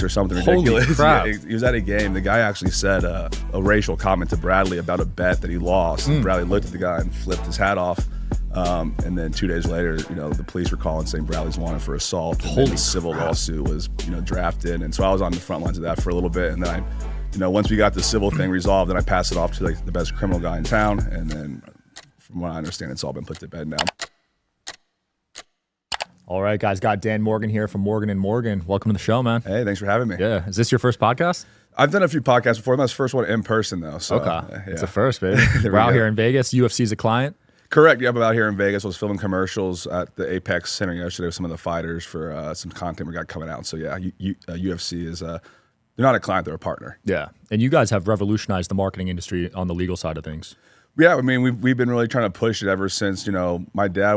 or something Holy ridiculous. crap. Yeah, he was at a game. The guy actually said a racial comment to Bradley about a bet that he lost. Bradley looked at the guy and flipped his hat off. And then 2 days later, the police were calling saying Bradley's wanted for assault. And then a civil lawsuit was, drafted. And so I was on the front lines of that for a little bit. And then once we got the civil thing resolved, then I passed it off to the best criminal guy in town. And then from what I understand, it's all been put to bed now. All right, guys, got Dan Morgan here from Morgan & Morgan. Welcome to the show, man. Hey, thanks for having me. Yeah. Is this your first podcast? I've done a few podcasts before. That's the first one in person, though. So, Okay. Yeah. It's a first, baby. We're out here in Vegas. UFC's a client. Correct. Yeah, I'm out here in Vegas. I was filming commercials at the Apex Center yesterday with some of the fighters for some content we got coming out. So, yeah, UFC is they're not a client, they're a partner. Yeah. And you guys have revolutionized the marketing industry on the legal side of things. Yeah, I mean, we've been really trying to push it ever since, my dad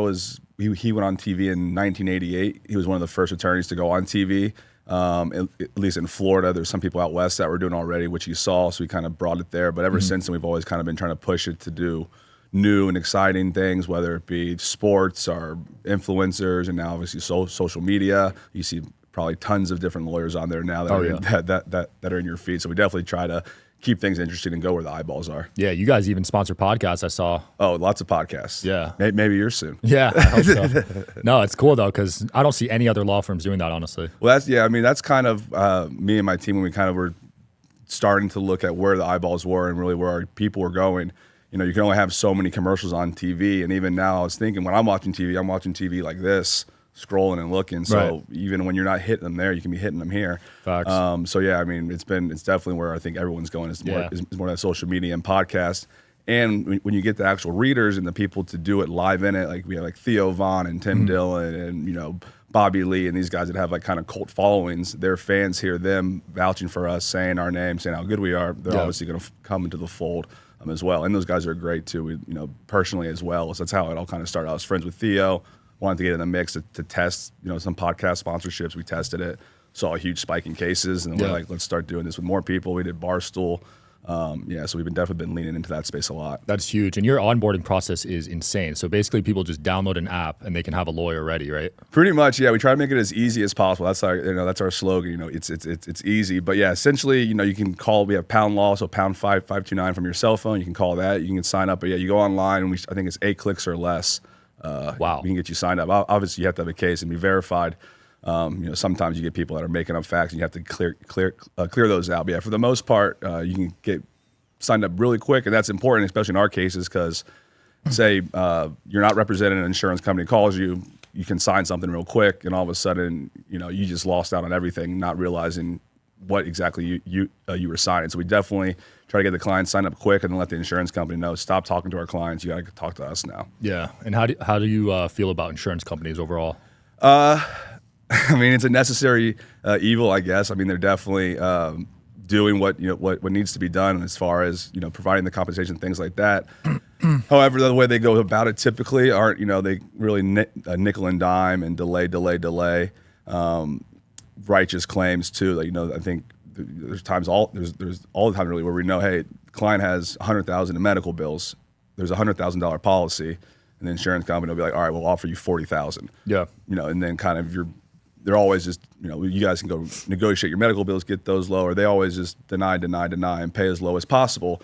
he went on TV in 1988. He was one of the first attorneys to go on TV, at least in Florida. There's some people out west that were doing already, which you saw, so we kind of brought it there. But ever since then, we've always kind of been trying to push it to do new and exciting things, whether it be sports or influencers, and now obviously social media. You see probably tons of different lawyers on there now that are in your feed. So we definitely try to keep things interesting and go where the eyeballs are. Yeah, you guys even sponsor podcasts, I saw. Oh, lots of podcasts. Yeah. Maybe yours soon. Yeah, I hope so. No, it's cool, though, because I don't see any other law firms doing that, honestly. Well, that's kind of me and my team when we kind of were starting to look at where the eyeballs were and really where our people were going. You can only have so many commercials on TV. And even now I was thinking when I'm watching TV like this, scrolling and looking. So even when you're not hitting them there, you can be hitting them here. Facts. So yeah, I mean, it's definitely where I think everyone's going is more that social media and podcast. And when you get the actual readers and the people to do it live in it, like we have like Theo Vaughn and Tim Dillon and Bobby Lee and these guys that have like kind of cult followings, their fans hear them vouching for us, saying our name, saying how good we are. They're obviously going to come into the fold as well. And those guys are great too, personally as well. So that's how it all kind of started. I was friends with Theo. Wanted to get in the mix to test, some podcast sponsorships. We tested it, saw a huge spike in cases, and we're like, let's start doing this with more people. We did Barstool. So we've definitely been leaning into that space a lot. That's huge. And your onboarding process is insane. So basically people just download an app and they can have a lawyer ready, right? Pretty much, yeah. We try to make it as easy as possible. That's our slogan. It's easy. But yeah, essentially, you can call. We have Pound Law, so pound 5529 from your cell phone. You can call that. You can sign up. But yeah, you go online, and I think it's 8 clicks or less. Wow. We can get you signed up. Obviously, you have to have a case and be verified. Sometimes you get people that are making up facts, and you have to clear those out. But yeah, for the most part, you can get signed up really quick, and that's important, especially in our cases, because say you're not representing an insurance company calls you, you can sign something real quick, and all of a sudden, you just lost out on everything, not realizing what exactly you were signing. So we definitely try to get the clients signed up quick and then let the insurance company know, stop talking to our clients. You got to talk to us now. Yeah. And how do you feel about insurance companies overall? I mean, it's a necessary evil, I guess. I mean, they're definitely doing what needs to be done as far as providing the compensation, things like that. However, the way they go about it typically aren't they really nickel and dime and delay. Righteous claims too. I think there's all the time really where we know, hey, the client has $100,000 in medical bills. There's a $100,000 policy, and the insurance company will be like, all right, we'll offer you $40,000. Yeah. And then kind of they're always just you guys can go negotiate your medical bills, get those lower. They always just deny, and pay as low as possible.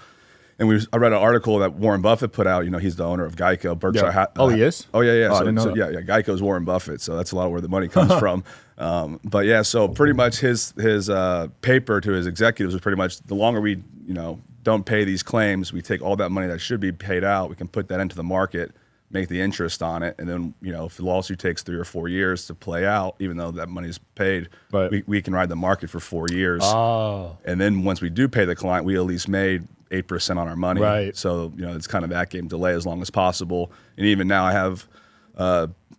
And I read an article that Warren Buffett put out. He's the owner of Geico. Berkshire. Yeah. He is? Oh, yeah. Oh, I didn't know that. Yeah. Geico's Warren Buffett. So that's a lot of where the money comes from. But yeah, so pretty much his paper to his executives was pretty much the longer we don't pay these claims, we take all that money that should be paid out, we can put that into the market, make the interest on it, and then if the lawsuit takes 3 or 4 years to play out, even though that money is paid, we can ride the market for 4 years. Oh. And then once we do pay the client, we at least made 8% on our money. Right. So it's kind of that game, delay as long as possible. And even now I have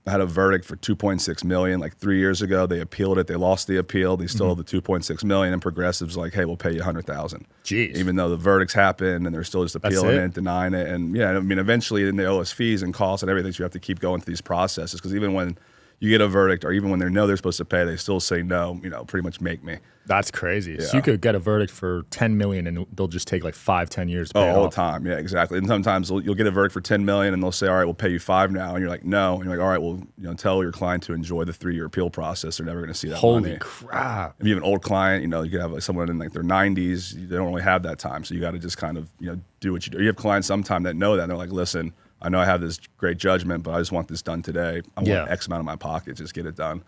had a verdict for $2.6 million like 3 years ago. They appealed it. They lost the appeal. They still have the $2.6 million, and Progressive's like, hey, we'll pay you $100,000. Jeez. Even though the verdicts happened and they're still just appealing it, denying it. And yeah, I mean, eventually then they owe us fees and costs and everything. So you have to keep going through these processes, because even when you get a verdict, or even when they know they're supposed to pay, they still say no. Pretty much make me. That's crazy. Yeah. So you could get a verdict for $10 million, and they'll just take like 5-10 years to pay it all off. the time. Yeah, exactly. And sometimes you'll get a verdict for $10 million, and they'll say, all right, we'll pay you $5 now, and you're like, no. And you're like, all right, well, tell your client to enjoy the 3-year appeal process. They're never going to see that Holy money. crap. If you have an old client, you could have like someone in like their 90s. They don't really have that time, so you got to just kind of do what you do. You have clients sometime that know that, and they're like, listen, I know I have this great judgment, but I just want this done today. I want X amount in my pocket, just get it done.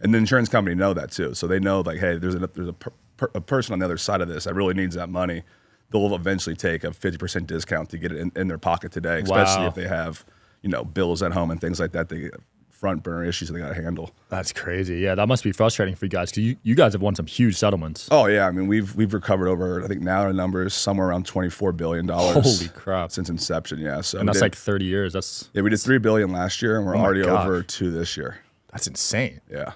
And the insurance company know that too, so they know like, hey, there's a person on the other side of this that really needs that money. They'll eventually take a 50% discount to get it in their pocket today, especially if they have bills at home and things like that. They get front burner issues that they got to handle. That's crazy. Yeah, that must be frustrating for you guys, because you guys have won some huge settlements. Oh yeah, I mean we've recovered over, I think now our number is somewhere around $24 billion. Holy crap! Since inception, yeah. So and that's like 30 years. We did $3 billion last year, and we're already over $2 billion this year. That's insane. Yeah.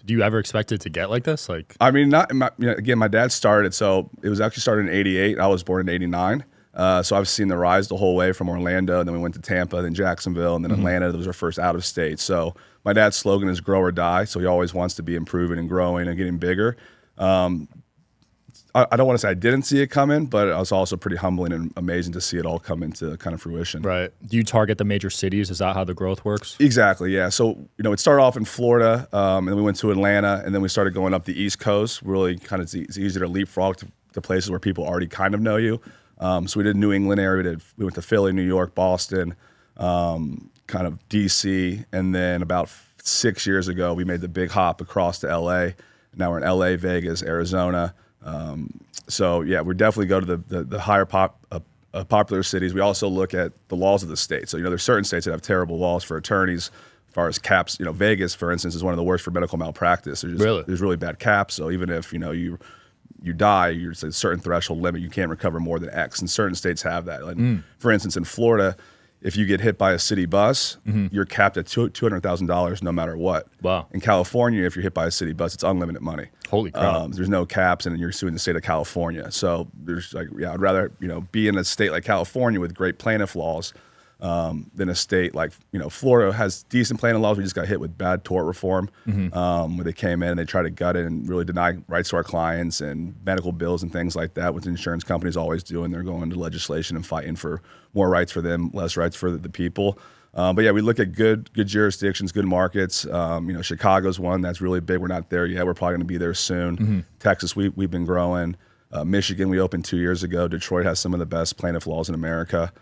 Do you ever expect it to get like this? Like, I mean, again, my dad started, so it was actually started in '88. I was born in '89. So I've seen the rise the whole way from Orlando, and then we went to Tampa, then Jacksonville, and then Atlanta. Those were first out of state. So my dad's slogan is grow or die. So he always wants to be improving and growing and getting bigger. I don't want to say I didn't see it coming, but it was also pretty humbling and amazing to see it all come into kind of fruition. right. Do you target the major cities? Is that how the growth works? Exactly, yeah. So, it started off in Florida, and then we went to Atlanta, and then we started going up the East Coast. Really kind of, it's easier to leapfrog to places where people already kind of know you. So we did New England area. We went to Philly, New York, Boston, kind of DC, and then about 6 years ago, we made the big hop across to LA. Now we're in LA, Vegas, Arizona. So yeah, we definitely go to the higher popular cities. We also look at the laws of the state. So there's certain states that have terrible laws for attorneys as far as caps. Vegas, for instance, is one of the worst for medical malpractice. There's really bad caps. So even if you die, you're at a certain threshold limit, you can't recover more than X. And certain states have that. Like, for instance, in Florida, if you get hit by a city bus, you're capped at $200,000 no matter what. Wow. In California, if you're hit by a city bus, it's unlimited money. Holy crap. There's no caps, and you're suing the state of California. So there's I'd rather be in a state like California with great plaintiff laws than a state like Florida has decent plaintiff laws. We just got hit with bad tort reform where they came in and they tried to gut it and really deny rights to our clients and medical bills and things like that, which insurance companies always do, and they're going to legislation and fighting for more rights for them, less rights for the people. But yeah, we look at good jurisdictions, good markets. Chicago's one that's really big. We're not there yet. We're probably going to be there soon. Texas, we've been growing. Michigan, we opened 2 years ago. Detroit has some of the best plaintiff laws in America.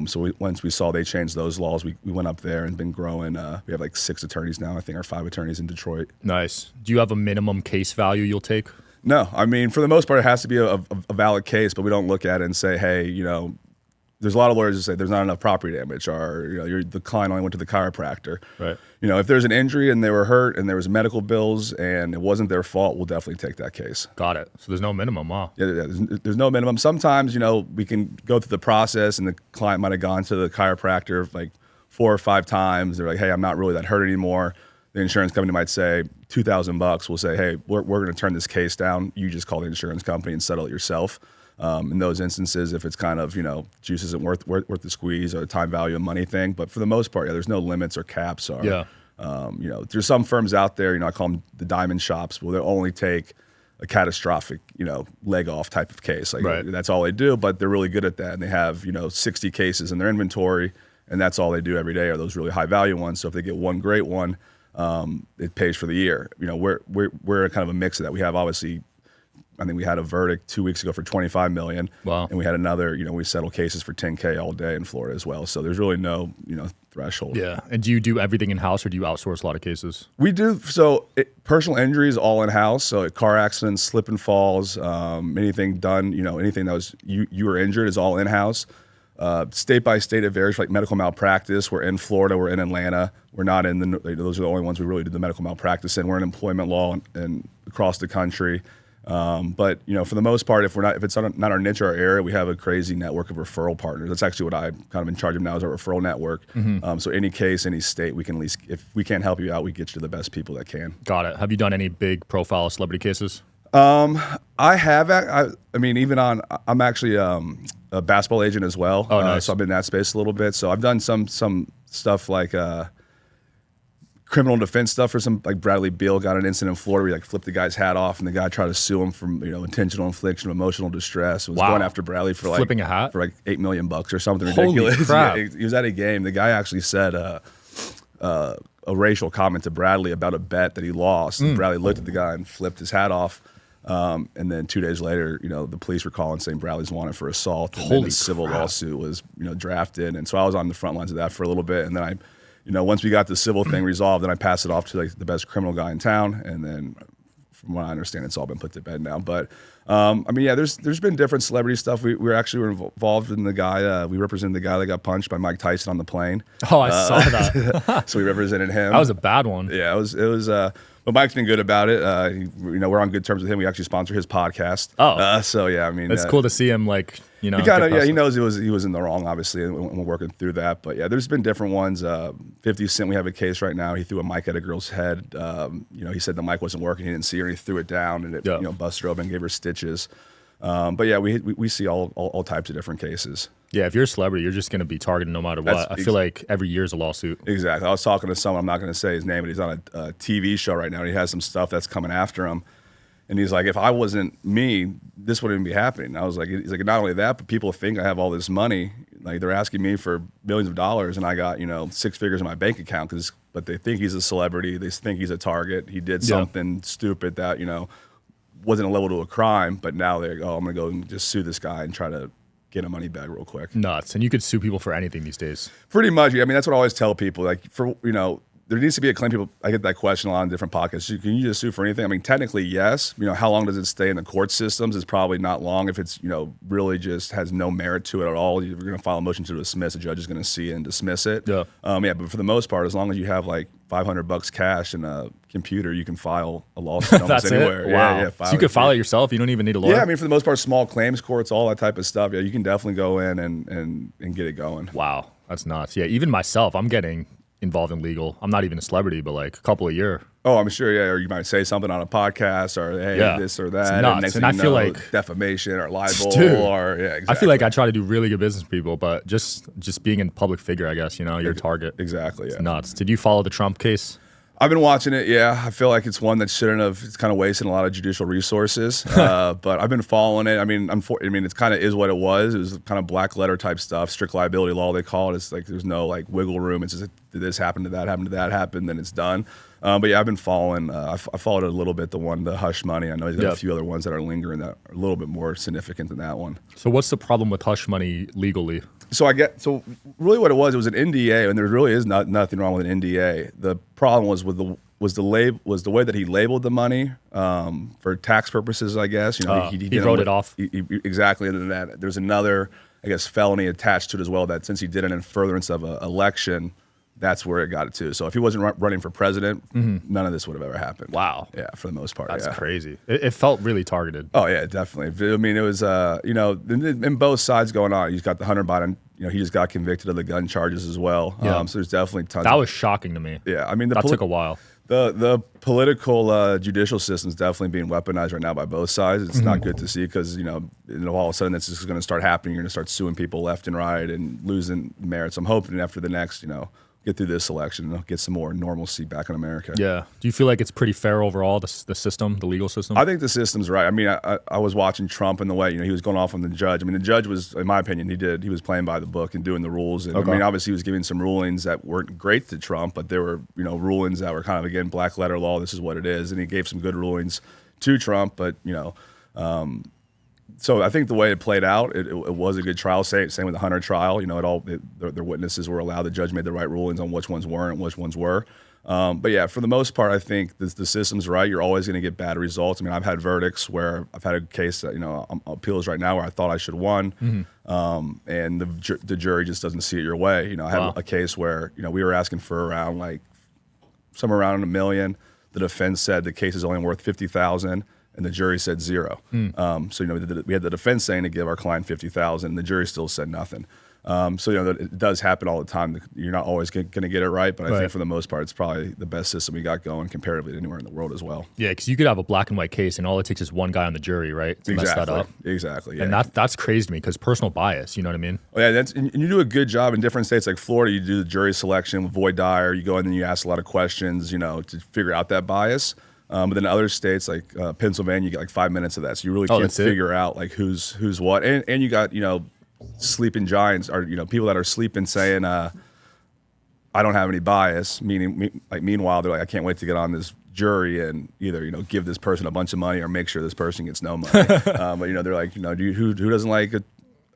So once we saw they changed those laws, we went up there and been growing. We have like 6 attorneys now, I think, or 5 attorneys in Detroit. Nice. Do you have a minimum case value you'll take? No, I mean, for the most part, it has to be a valid case, but we don't look at it and say, hey, there's a lot of lawyers who say there's not enough property damage, or the client only went to the chiropractor. Right. If there's an injury and they were hurt and there was medical bills and it wasn't their fault, we'll definitely take that case. Got it. So there's no minimum, huh? Yeah, there's no minimum. Sometimes, we can go through the process and the client might have gone to the chiropractor like 4 or 5 times. They're like, hey, I'm not really that hurt anymore. The insurance company might say $2,000. We'll say, hey, we're going to turn this case down. You just call the insurance company and settle it yourself. In those instances, if it's kind of, juice isn't worth the squeeze or the time value of money thing. But for the most part, there's no limits or caps. There's some firms out there, I call them the diamond shops, where they'll only take a catastrophic, leg off type of case. That's all they do, but they're really good at that. And they have, 60 cases in their inventory, and that's all they do every day are those really high value ones. So if they get one great one, it pays for the year. We're kind of a mix of that. We have obviously, I think we had a verdict 2 weeks ago for $25 million. Wow. And we had another, we settle cases for $10K all day in Florida as well. So there's really no, threshold. Yeah. And do you do everything in-house, or do you outsource a lot of cases? We do. So personal injuries all in-house. So car accidents, slip and falls, anything done, anything that was you were injured is all in-house. State by state, it varies. Like medical malpractice, we're in Florida, we're in Atlanta. We're not in those are the only ones we really do the medical malpractice in. We're in employment law and across the country. But for the most part, if it's not our niche or our area, we have a crazy network of referral partners. That's actually what I'm kind of in charge of now, is our referral network. So any case, any state, we can at least, if we can't help you out, we get you to the best people that can. Got it. Have you done any big profile celebrity cases? I have. I mean, I'm actually a basketball agent as well. Oh, nice. So I've been in that space a little bit. So I've done some stuff like criminal defense stuff for some, like Bradley Beal got an incident in Florida where he like flipped the guy's hat off, and the guy tried to sue him for intentional infliction of emotional distress. Was going after Bradley for like flipping a hat for like $8 million or something Holy ridiculous. crap. Yeah, he was at a game. The guy actually said a racial comment to Bradley about a bet that he lost. And Bradley looked at the guy and flipped his hat off. And then 2 days later, the police were calling saying Bradley's wanted for assault. And then the civil lawsuit was, drafted. And so I was on the front lines of that for a little bit. And then once we got the civil thing resolved, then I passed it off to like the best criminal guy in town. And then from what I understand, it's all been put to bed now. But there's been different celebrity stuff. We were involved in the guy. We represented the guy that got punched by Mike Tyson on the plane. Oh, I saw that. So we represented him. That was a bad one. Yeah, it was. But Mike's been good about it. We're on good terms with him. We actually sponsor his podcast. Oh, so yeah, I mean, it's cool to see him he kind of he knows he was in the wrong, obviously, and we're working through that. But yeah, there's been different ones. 50 Cent, we have a case right now. He threw a mic at a girl's head. He said the mic wasn't working. He didn't see her. And he threw it down, and it busted her open, gave her stitches. But yeah, we see all types of different cases. Yeah, if you're a celebrity, you're just going to be targeted no matter what. I feel like every year's a lawsuit. Exactly. I was talking to someone, I'm not going to say his name, but he's on a TV show right now, and he has some stuff that's coming after him. And he's like, if I wasn't me, this wouldn't even be happening. And I was like, he's like, not only that, but people think I have all this money. Like, they're asking me for millions of dollars, and I got, 6 figures in my bank account, but they think he's a celebrity. They think he's a target. He did something stupid that, wasn't a level to a crime, but now they're, I'm going to go and just sue this guy and try to get a money bag real quick. Nuts. And you could sue people for anything these days. Pretty much. I mean, that's what I always tell people. Like, there needs to be a claim. People, I get that question a lot in different podcasts. Can you just sue for anything? I mean, technically, yes. How long does it stay in the court systems? It's probably not long. If it's, really just has no merit to it at all, you're going to file a motion to dismiss. A judge is going to see it and dismiss it. Yeah. But for the most part, as long as you have like $500 cash and a computer, you can file a lawsuit almost That's anywhere. It? Wow. Yeah, so you could file it yourself. You don't even need a lawyer. Yeah, I mean, for the most part, small claims courts, all that type of stuff. Yeah, you can definitely go in and get it going. Wow, that's nuts. Yeah, even myself, I'm getting involved in legal. I'm not even a celebrity, but like a couple a year. Oh, I'm sure, yeah. Or you might say something on a podcast, or hey, this or that. It's nuts. And next and thing I feel know, like defamation or libel, or exactly. I feel like I try to do really good business with people, but just being a public figure, I guess, you're a target. Exactly. It's nuts. Did you follow the Trump case? I've been watching it. Yeah, I feel like it's one that shouldn't have. It's kind of wasting a lot of judicial resources. But I've been following it. I mean, it's kind of is what it was. It was kind of black letter type stuff, strict liability law they call it. It's like there's no like wiggle room. It's just did this happen, did that happen, did that happen, then it's done. But yeah, I've been following. I followed it a little bit. The hush money. I know he's got a few other ones that are lingering that are a little bit more significant than that one. So what's the problem with hush money legally? So really what it was an NDA, and there really is nothing wrong with an NDA. The problem was with the way that he labeled the money for tax purposes, I guess. He wrote it off. Exactly. And then that there's another, I guess, felony attached to it as well, that since he did it in furtherance of an election, that's where it got it to. So if he wasn't running for president, none of this would have ever happened. Wow. Yeah, for the most part. That's crazy. It felt really targeted. Oh, yeah, definitely. I mean, it was, in both sides going on. He's got the Hunter Biden, he just got convicted of the gun charges as well. Yeah. So there's definitely tons. That was shocking to me. Yeah, I mean, that took a while. The political judicial system is definitely being weaponized right now by both sides. It's not good to see because, all of a sudden this is going to start happening. You're going to start suing people left and right and losing merits. I'm hoping after the next, get through this election and get some more normalcy back in America. Yeah. Do you feel like it's pretty fair overall, the system, the legal system? I think the system's right. I mean, I was watching Trump in the way, he was going off on the judge. I mean, the judge was, in my opinion, he was playing by the book and doing the rules. And I mean, obviously he was giving some rulings that weren't great to Trump, but there were, rulings that were kind of, again, black letter law. This is what it is. And he gave some good rulings to Trump, but, so I think the way it played out, it was a good trial. Same with the Hunter trial. Their witnesses were allowed. The judge made the right rulings on which ones weren't and which ones were. But yeah, for the most part, I think the system's right. You're always going to get bad results. I mean, I've had verdicts where I've had a case that, appeals right now where I thought I should have won. And the jury just doesn't see it your way. I had a case where, we were asking for around somewhere around $1 million. The defense said the case is only worth $50,000. And the jury said $0. So we had the defense saying to give our client $50,000, and the jury still said nothing. So it does happen all the time. You're not always going to get it right, but I think for the most part, it's probably the best system we got going comparatively to anywhere in the world as well. Yeah, because you could have a black and white case, and all it takes is one guy on the jury, right, to mess that up. Exactly. Yeah. And that's crazy to me because personal bias. You know what I mean? Oh, yeah, and you do a good job in different states like Florida. You do the jury selection with voir dire. You go in and you ask a lot of questions, to figure out that bias. But then other states like Pennsylvania, you get like 5 minutes of that, so you really can't figure out like who's what. And you got sleeping giants are people that are sleeping saying I don't have any bias, meaning like meanwhile they're like I can't wait to get on this jury and either give this person a bunch of money or make sure this person gets no money. But they're like who doesn't like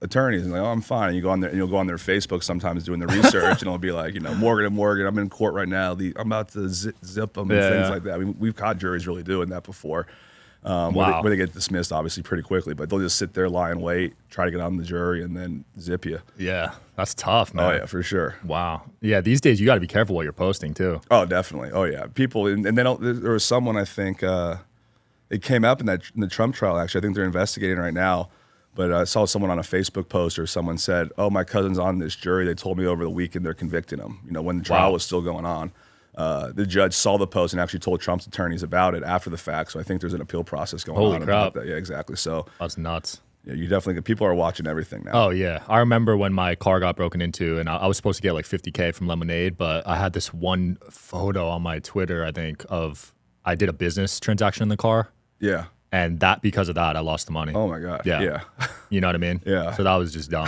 attorneys, and like, oh, I'm fine. And you go on there and you'll go on their Facebook sometimes doing the research and it'll be like Morgan and Morgan, I'm in court right now, I'm about to zip them and things like that. I mean, we've caught juries really doing that before. Where they get dismissed obviously pretty quickly, but they'll just sit there, lie and wait, try to get on the jury, and then zip you. Yeah, that's tough, man. Oh yeah, for sure. Wow. Yeah, these days you got to be careful what you're posting too. Oh, definitely. Oh yeah, people, and then there was someone I think it came up in the Trump trial. Actually, I think they're investigating right now. But I saw someone on a Facebook post or someone said, "Oh, my cousin's on this jury. They told me over the weekend they're convicting him." When the trial was still going on. The judge saw the post and actually told Trump's attorneys about it after the fact. So I think there's an appeal process going on. Holy crap. About that. Yeah, exactly. So that's nuts. Yeah, you definitely people are watching everything now. Oh yeah, I remember when my car got broken into, and I was supposed to get like $50K from Lemonade, but I had this one photo on my Twitter, I think, of I did a business transaction in the car. Yeah. And because of that, I lost the money. Oh my God. Yeah. You know what I mean? Yeah. So that was just dumb.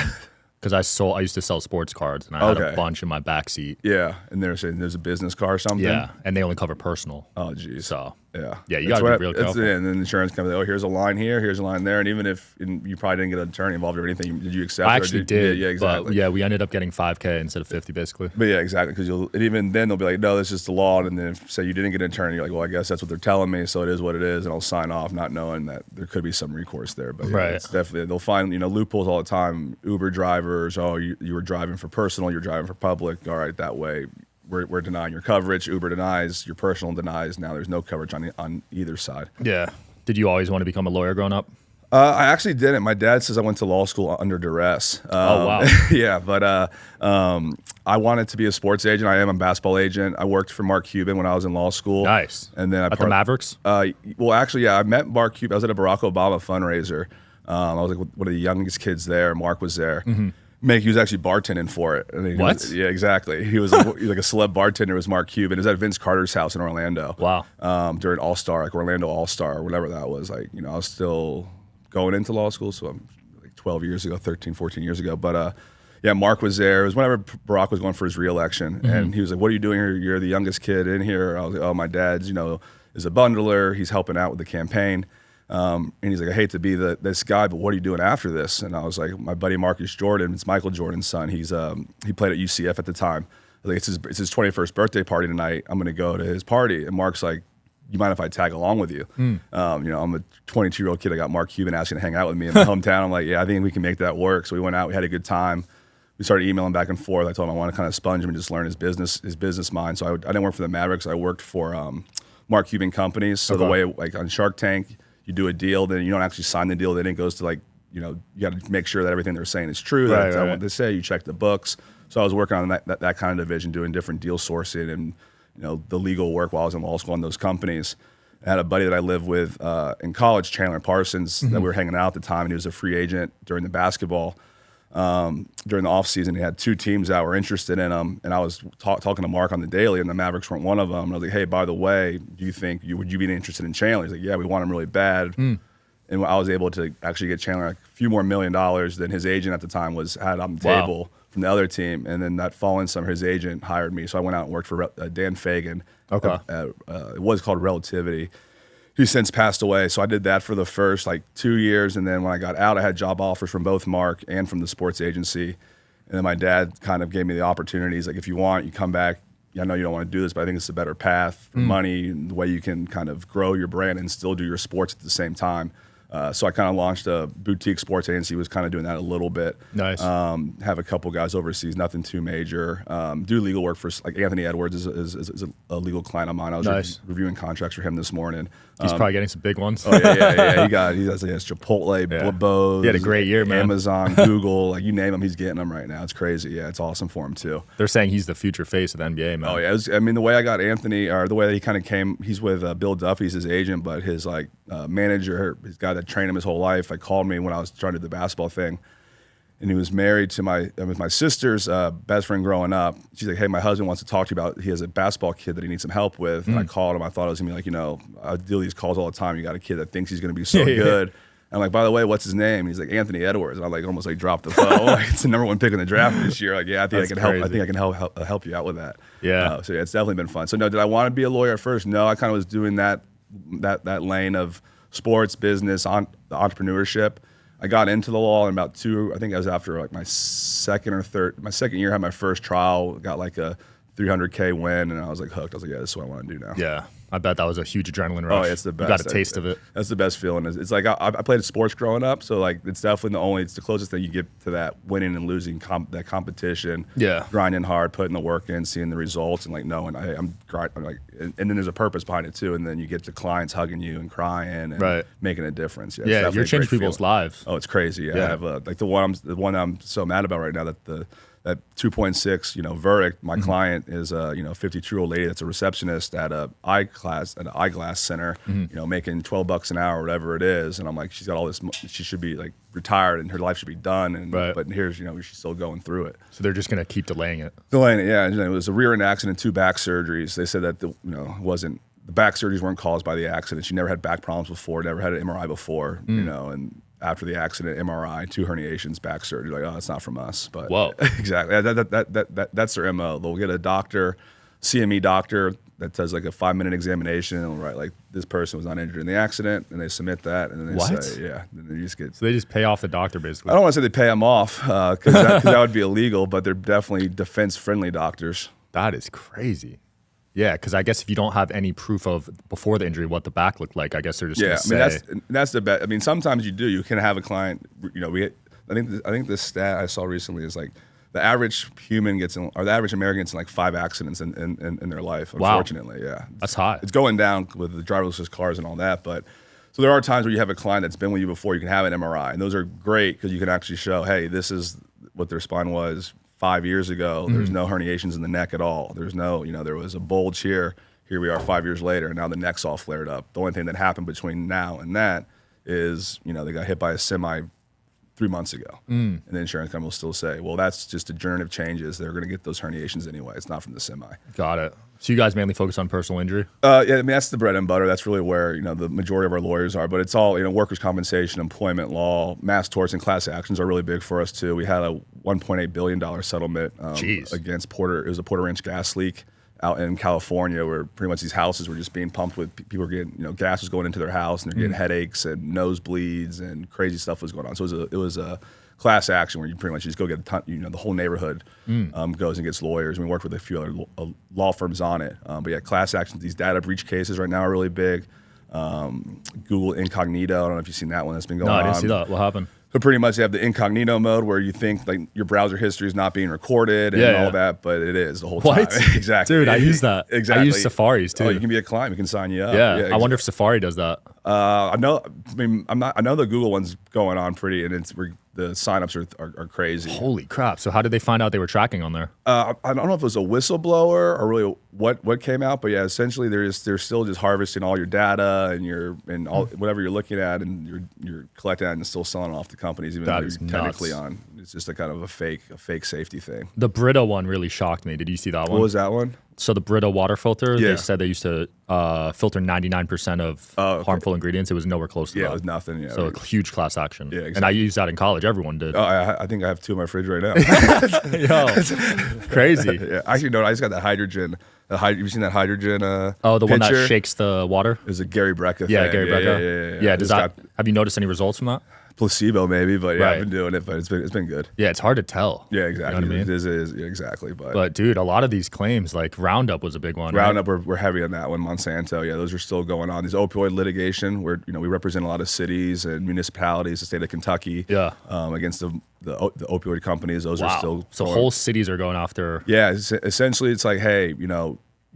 Because I used to sell sports cards, and I had a bunch in my backseat. Yeah, and they're saying there's a business car or something. Yeah, and they only cover personal. Oh, geez. So yeah, you got to be real careful. And then the insurance company, oh, here's a line here, here's a line there, and even if you probably didn't get an attorney involved or anything, did you accept? I actually did. Yeah, exactly. But we ended up getting $5K instead of 50, basically. But yeah, exactly. Because even then they'll be like, no, this is the law, and then if say you didn't get an attorney, you're like, well, I guess that's what they're telling me, so it is what it is, and I'll sign off, not knowing that there could be some recourse there. But yeah, it's definitely they'll find loopholes all the time. Uber drivers, oh, you were driving for personal, you're driving for public. All right, that way we're denying your coverage. Uber denies, your personal denies. Now there's no coverage on either side. Yeah. Did you always want to become a lawyer growing up? I actually didn't. My dad says I went to law school under duress. Oh, wow. Yeah, but I wanted to be a sports agent. I am a basketball agent. I worked for Mark Cuban when I was in law school. Nice. And then at the Mavericks? Well, actually, yeah, I met Mark Cuban. I was at a Barack Obama fundraiser. I was like one of the youngest kids there. Mark was there. Mm-hmm. He was actually bartending for it. What? Yeah, exactly. He was like a celeb bartender. It was Mark Cuban. It was at Vince Carter's house in Orlando. Wow. During All-Star, like Orlando All-Star, or whatever that was. Like, I was still going into law school, so I'm like 12 years ago, 13, 14 years ago. But yeah, Mark was there. It was whenever Barack was going for his re-election. Mm-hmm. And he was like, what are you doing here? You're the youngest kid in here. I was like, oh, my dad's, is a bundler. He's helping out with the campaign. And he's like, I hate to be this guy, but what are you doing after this? And I was like, my buddy Marcus Jordan, it's Michael Jordan's son. He played at UCF at the time. I was like, it's his 21st birthday party tonight. I'm going to go to his party. And Mark's like, you mind if I tag along with you? I'm a 22-year-old kid. I got Mark Cuban asking to hang out with me in my hometown. I'm like, yeah, I think we can make that work. So we went out. We had a good time. We started emailing back and forth. I told him I want to kind of sponge him and just learn his business mind. So I didn't work for the Mavericks. I worked for Mark Cuban companies. So the way, like on Shark Tank, you do a deal, then you don't actually sign the deal. Then it goes to you got to make sure that everything they're saying is true. That's what they say. You check the books. So I was working on that kind of division, doing different deal sourcing and the legal work while I was in law school on those companies. I had a buddy that I lived with in college, Chandler Parsons, that we were hanging out at the time, and he was a free agent during the basketball. During the offseason, he had two teams that were interested in him, and I was talking to Mark on the daily, and the Mavericks weren't one of them. And I was like, hey, by the way, do you think would you be interested in Chandler? He's like, yeah, we want him really bad. And I was able to actually get Chandler like a few more $1 million than his agent at the time had on the table from the other team. And then that following summer, his agent hired me, so I went out and worked for Dan Fagan. Okay. It was called Relativity. He's since passed away. So I did that for the first 2 years. And then when I got out, I had job offers from both Mark and from the sports agency. And then my dad kind of gave me the opportunities. Like, if you want, you come back. I know you don't want to do this, but I think it's a better path for money and the way you can kind of grow your brand and still do your sports at the same time. So I kind of launched a boutique sports agency, was kind of doing that a little bit. Nice. Have a couple guys overseas, nothing too major. Do legal work for, like Anthony Edwards is a legal client of mine. I was Nice. reviewing contracts for him this morning. He's probably getting some big ones. Oh yeah. He has Chipotle, Bose. He had a great year, man. Amazon, Google, like you name him, he's getting them right now. It's crazy. Yeah, it's awesome for him too. They're saying he's the future face of the NBA, man. Oh yeah, I mean the way I got Anthony, or the way that he kind of came, he's with Bill Duffy's his agent, but his manager, his guy that trained him his whole life, called me when I was trying to do the basketball thing, and he was married to my sister's best friend growing up. She's like, hey, my husband wants to talk to you about. He has a basketball kid that he needs some help with. And I called him. I thought it was gonna be like, I deal these calls all the time. You got a kid that thinks he's gonna be so good. And I'm like, by the way, what's his name? He's like, Anthony Edwards. And I almost dropped the phone. Like, it's the #1 pick in the draft this year. Like, yeah, I think I can help. I think I can help you out with that. Yeah. So yeah, it's definitely been fun. So no, did I want to be a lawyer at first? No, I kind of was doing that lane of sports, business, entrepreneurship. I got into the law in about I think I was after my second year, I had my first trial, got a $300K win, and I was hooked. I was like, yeah, this is what I want to do now. Yeah. I bet that was a huge adrenaline rush. Oh, it's the best. You got a taste of it. That's the best feeling. It's like I played sports growing up, so it's definitely it's the closest thing you get to that winning and losing that competition. Yeah. Grinding hard, putting the work in, seeing the results, and knowing I'm and then there's a purpose behind it too. And then you get the clients hugging you and crying and making a difference. Yeah, you're changing people's lives. Oh, it's crazy. Yeah. I have the one I'm so mad about right now, that 2.6 verdict. My client is a 52-year-old lady that's a receptionist at an eyeglass center, making $12 an hour or whatever it is, and I'm like, she's got all this, she should be retired and her life should be done, and but here's she's still going through it. So they're just gonna keep delaying it. Yeah. And it was a rear end accident, 2 back surgeries. They said that it wasn't, the back surgeries weren't caused by the accident. She never had back problems before, never had an MRI before, and after the accident, MRI, 2 herniations, back surgery. Oh, it's not from us. But whoa, exactly. That's their MO. They'll get a doctor, CME doctor, that does a 5-minute examination and will write this person was not injured in the accident, and they submit that, and then they say, yeah, and then you just get. So they just pay off the doctor basically. I don't want to say they pay them off because that would be illegal, but they're definitely defense-friendly doctors. That is crazy. Yeah, because I guess if you don't have any proof of before the injury what the back looked like, I guess they're just going to say. That's the best. I mean, sometimes you do. You can have a client. I think the stat I saw recently is the average human or the average American gets in 5 accidents in their life. Unfortunately, yeah, that's high. It's going down with the driverless cars and all that, but. So there are times where you have a client that's been with you before. You can have an MRI, and those are great because you can actually show, hey, this is what their spine was 5 years ago. There's no herniations in the neck at all. There's no, there was a bulge here. Here we are 5 years later, and now the neck's all flared up. The only thing that happened between now and that is, they got hit by a semi 3 months ago. And the insurance company will still say, well, that's just degenerative changes. They're going to get those herniations anyway. It's not from the semi. Got it. So you guys mainly focus on personal injury? Yeah, I mean, that's the bread and butter. That's really where, the majority of our lawyers are. But it's all, workers' compensation, employment law, mass torts, and class actions are really big for us, too. We had a $1.8 billion settlement against Porter. It was a Porter Ranch gas leak out in California where pretty much these houses were just being pumped with, people were getting, gas was going into their house, and they're getting headaches and nosebleeds and crazy stuff was going on. So it was a class action where you pretty much just go get a ton, the whole neighborhood goes and gets lawyers. We worked with a few other law firms on it. But yeah, class actions, these data breach cases right now are really big. Google Incognito, I don't know if you've seen that one that's been going on. No, I didn't see that. What happened? So pretty much you have the incognito mode where you think your browser history is not being recorded and all that, but it is the whole time. Exactly. Dude, I use that. Exactly. I use Safaris too. Oh, you can be a client. We can sign you up. Yeah. I wonder if Safari does that. I know. I mean, I know the Google one's going on pretty, and the signups are crazy. Holy crap! So how did they find out they were tracking on there? I don't know if it was a whistleblower or really what came out, but yeah, essentially they're still just harvesting all your data and all whatever you're looking at, and you're collecting that and still selling it off to companies, even though you're technically on. It's just a kind of a fake safety thing. The Brita one really shocked me. Did you see that one? What was that one? So the Brita water filter, they said they used to filter 99% of harmful ingredients. It was nowhere close to that. Yeah, it was nothing. Yeah, so a huge class action. Yeah, exactly. And I used that in college. Everyone did. Oh, I think I have 2 in my fridge right now. Yo, crazy. Yeah, actually, no, I just got that hydrogen. Have you seen that hydrogen? The one that shakes the water. It was a Gary Brecka. Yeah, thing. Gary Brecka. Yeah. Does that Have you noticed any results from that? Placebo maybe, but yeah, Right. I've been doing it, but it's been good. Yeah, it's hard to tell. Yeah, exactly. You know what I mean? It is yeah, exactly. But dude, a lot of these claims, like Roundup was a big one. Right? Roundup, we're heavy on that one. Monsanto, yeah, those are still going on. These opioid litigation, where we represent a lot of cities and municipalities, the state of Kentucky, against the opioid companies. Those are still so going. whole cities are going after. Yeah, essentially, it's like, hey,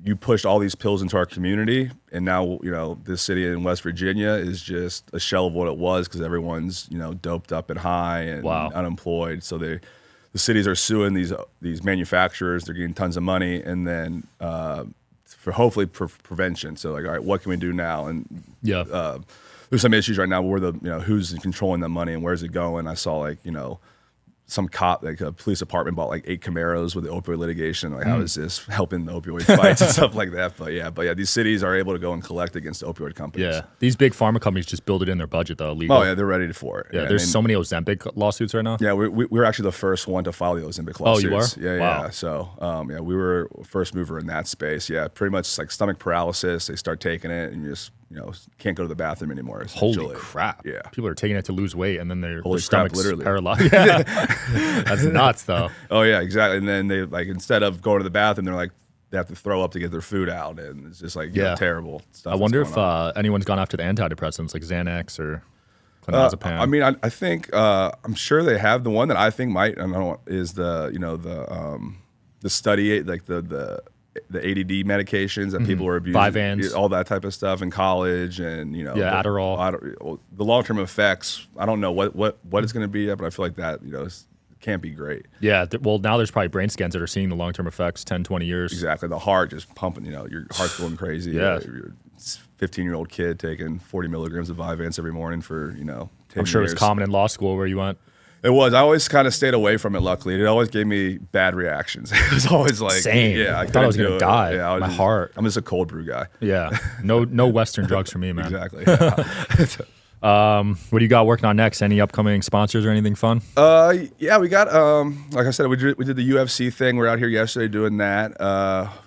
you pushed all these pills into our community, and now this city in West Virginia is just a shell of what it was because everyone's doped up and high and unemployed. So the cities are suing these manufacturers. They're getting tons of money, and then for hopefully prevention. So like, all right, what can we do now? And there's some issues right now where who's controlling the money and where's it going. I saw some cop, like a police department, bought like 8 Camaros with the opioid litigation. Like, how is this helping the opioid fights and stuff like that? But yeah, these cities are able to go and collect against the opioid companies. Yeah, these big pharma companies just build it in their budget though. Legal. Oh yeah, they're ready for it. Yeah, there's so many Ozempic lawsuits right now. Yeah, we're actually the first one to file the Ozempic lawsuits. Oh, you are? Yeah, wow. yeah. So we were first mover in that space. Yeah, pretty much like stomach paralysis. They start taking it and you just can't go to the bathroom anymore. Holy crap! Yeah, people are taking it to lose weight, and then their crap, stomach's literally paralyzed. Yeah. That's nuts, though. Oh yeah, exactly. And then they instead of going to the bathroom, they're like they have to throw up to get their food out, and it's just terrible stuff. I wonder if anyone's gone after the antidepressants like Xanax or clonazepam. I mean, I think I'm sure they have. The one that I think might is the study like the ADD medications that people are abusing, Vyvanse, all that type of stuff in college, and Adderall. The long-term effects, I don't know what it's going to be yet, but I feel like that can't be great. Yeah, well, now there's probably brain scans that are seeing the long-term effects 10, 20 years. Exactly, the heart just pumping. Your heart's going crazy. Yeah, you're a 15-year-old kid taking 40 milligrams of Vyvanse every morning for 10 I'm sure years. It was common in law school where you went. It was. I always kind of stayed away from it. Luckily, it always gave me bad reactions. It was always like, same. Yeah, I thought I was gonna die. Yeah, my heart. I'm just a cold brew guy. Yeah, no Western drugs for me, man. Exactly. Yeah. What do you got working on next? Any upcoming sponsors or anything fun? Yeah, we got like I said, we did the UFC thing. We're out here yesterday doing that.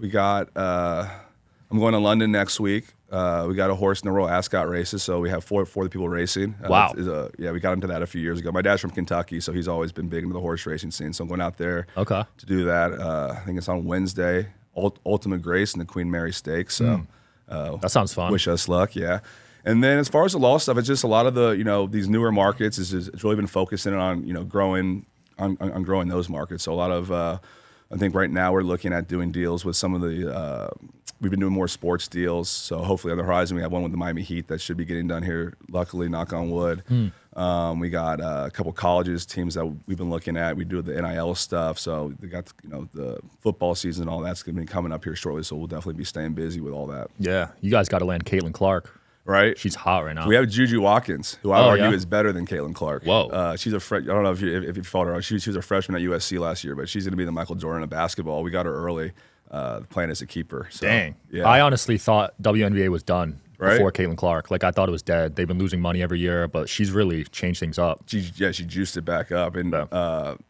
We got I'm going to London next week. We got a horse in the Royal Ascot races, so we have four of the people racing. Wow. We got into that a few years ago. My dad's from Kentucky, so he's always been big into the horse racing scene. So I'm going out there to do that. I think it's on Wednesday. Ultimate Grace and the Queen Mary Stakes. So that sounds fun. Wish us luck, yeah. And then as far as the law stuff, it's just a lot of the these newer markets. It's really been focusing on growing on growing those markets. So a lot of I think right now we're looking at doing deals with some of the. We've been doing more sports deals, so hopefully on the horizon we have one with the Miami Heat that should be getting done here. Luckily, knock on wood. We got a couple colleges teams that we've been looking at. We do the NIL stuff, so they got the football season and all that's going to be coming up here shortly. So we'll definitely be staying busy with all that. Yeah, you guys got to land Caitlin Clark. Right, she's hot right now. We have Juju Watkins, who I argue is better than Caitlin Clark. Whoa, she's I don't know if you followed her. She was a freshman at USC last year, but she's going to be the Michael Jordan of basketball. We got her early, playing as a keeper. So, dang, yeah. I honestly thought WNBA was done right? before Caitlin Clark. Like I thought it was dead. They've been losing money every year, but she's really changed things up. She juiced it back up, and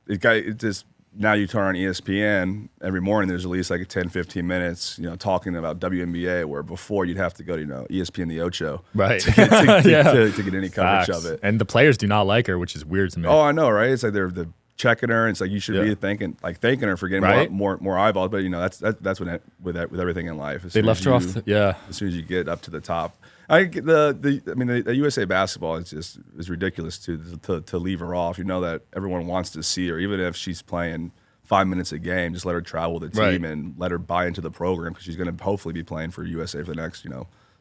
it just. Now you turn on ESPN every morning, there's at least like 10, 15 minutes, talking about WNBA, where before you'd have to go to, ESPN The Ocho. Right. To get any coverage of it. And the players do not like her, which is weird to me. Oh, I know, right? It's like they're checking her, and it's like you should be thanking her for getting more eyeballs. But, that's with everything in life. They left her off, as soon as you get up to the top. The USA basketball is ridiculous to leave her off. You know that everyone wants to see her, even if she's playing 5 minutes a game. Just let her travel with the team and let her buy into the program because she's going to hopefully be playing for USA for the next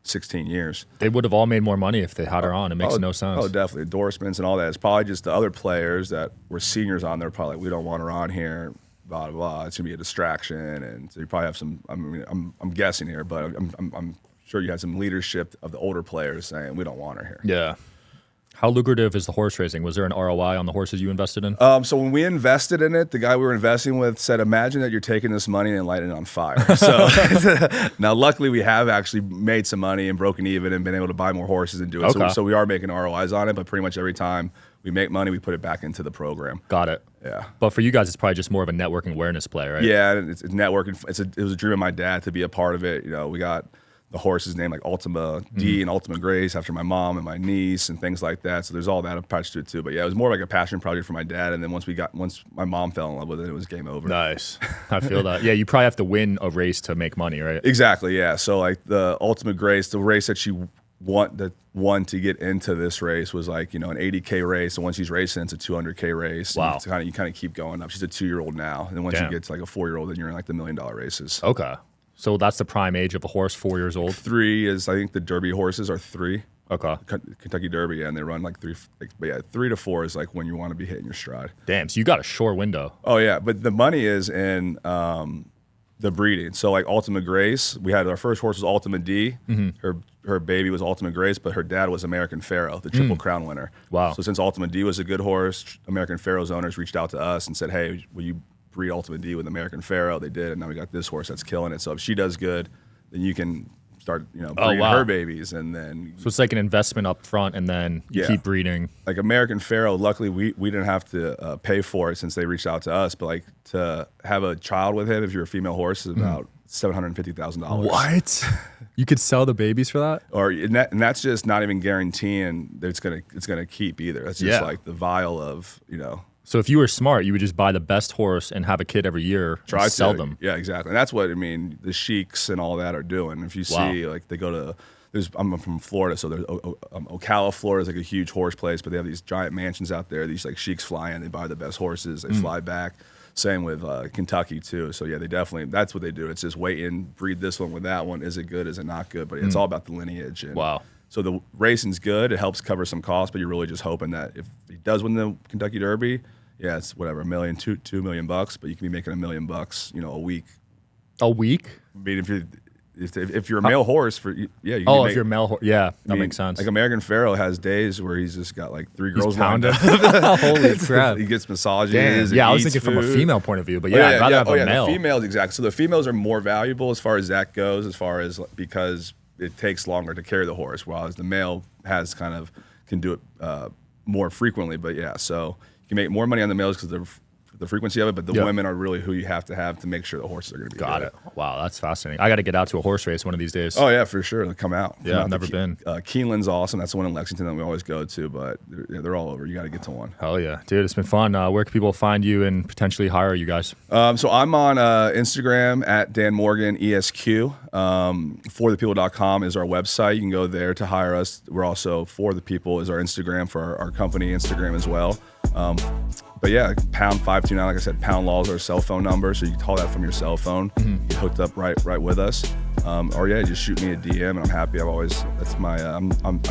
16 years. They would have all made more money if they had her on. It makes no sense. Oh, definitely endorsements and all that. It's probably just the other players that were seniors on there. Probably like, we don't want her on here. Blah blah blah. It's gonna be a distraction, and so you probably have some. I'm guessing here, but I'm sure you had some leadership of the older players saying we don't want her here. Yeah. How lucrative is the horse racing? Was there an ROI on the horses you invested in? So when we invested in it, the guy we were investing with said, imagine that you're taking this money and lighting it on fire. So now luckily we have actually made some money and broken even and been able to buy more horses and do it. So we are making ROIs on it, but pretty much every time we make money, we put it back into the program. Got it. Yeah. But for you guys, it's probably just more of a networking awareness play, right? Yeah, it's networking. It was a dream of my dad to be a part of it. We got the horse is named like Ultima D and Ultima Grace after my mom and my niece and things like that. So there's all that attached to it too. But yeah, it was more like a passion project for my dad. And then once my mom fell in love with it, it was game over. Nice. I feel that. Yeah, you probably have to win a race to make money, right? Exactly. Yeah. So like the Ultima Grace, the race that she won to get into this race was like, an 80K race. And once she's racing, it's a 200K race. Wow. You kind of keep going up. She's a 2-year-old now. And then once you get to like a 4-year-old, then you're in like the $1 million races. Okay. So that's the prime age of a horse, 4 years old? 3 is, I think the Derby horses are 3. Okay. Kentucky Derby, yeah, and they run like 3. But yeah, 3 to 4 is like when you want to be hitting your stride. Damn, so you got a short window. Oh, yeah. But the money is in the breeding. So like Ultima Grace, we had our first horse was Ultima D. Her baby was Ultima Grace, but her dad was American Pharoah, the Triple Crown winner. Wow. So since Ultima D was a good horse, American Pharoah's owners reached out to us and said, hey, will you breed Ultima D with American Pharoah? They did, and now we got this horse that's killing it. So if she does good, then you can start, breeding her babies, and then. So it's like an investment up front, and then you keep breeding. Like American Pharoah, luckily we didn't have to pay for it since they reached out to us. But like to have a child with him, if you're a female horse, is about $750,000. What? You could sell the babies for that? And that's just not even guaranteeing that it's gonna keep either. That's just like the vial of. So if you were smart, you would just buy the best horse and have a kid every year and sell them. Yeah, exactly. And that's what the sheiks and all that are doing. If you see, like they go to, I'm from Florida, so there's Ocala, Florida is like a huge horse place, but they have these giant mansions out there. These like sheiks fly in, they buy the best horses, they fly back. Same with Kentucky too. So yeah, that's what they do. It's just wait and breed this one with that one. Is it good? Is it not good? But it's all about the lineage. And so the racing's good. It helps cover some costs, but you're really just hoping that if he does win the Kentucky Derby, yeah, it's whatever, $1 million, $2 million, but you can be making $1 million, a week. A week? I mean, if you're a male horse, you if you're a male horse, that makes sense. Like American Pharoah has days where he's just got like 3 girls lined up. Holy crap! He gets massages. Yeah, I was thinking from a female point of view, but I'd rather have a male. The females, exactly. So the females are more valuable as far as that goes, because it takes longer to carry the horse, whereas the male can do it more frequently. But yeah, so. You can make more money on the males because of the frequency of it, but the women are really who you have to make sure the horses are going to be Got it. Wow, that's fascinating. I got to get out to a horse race one of these days. Oh, yeah, for sure. They'll come out. Yeah, I've never been. Keeneland's awesome. That's the one in Lexington that we always go to, but they're all over. You got to get to one. Hell yeah. Dude, it's been fun. Where can people find you and potentially hire you guys? So I'm on Instagram at Dan Morgan ESQ. ForThePeople.com is our website. You can go there to hire us. We're also For the People is our Instagram for our company Instagram as well. But yeah, pound 529, like I said, pound law is our cell phone number, so you can call that from your cell phone. Get hooked up right with us. Or yeah, just shoot me a DM, and I'm happy. I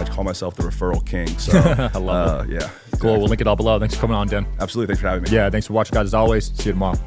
call myself the referral king. So I love it. Yeah, cool. We'll link it all below. Thanks for coming on, Dan. Absolutely. Thanks for having me. Yeah, thanks for watching, guys. As always, see you tomorrow.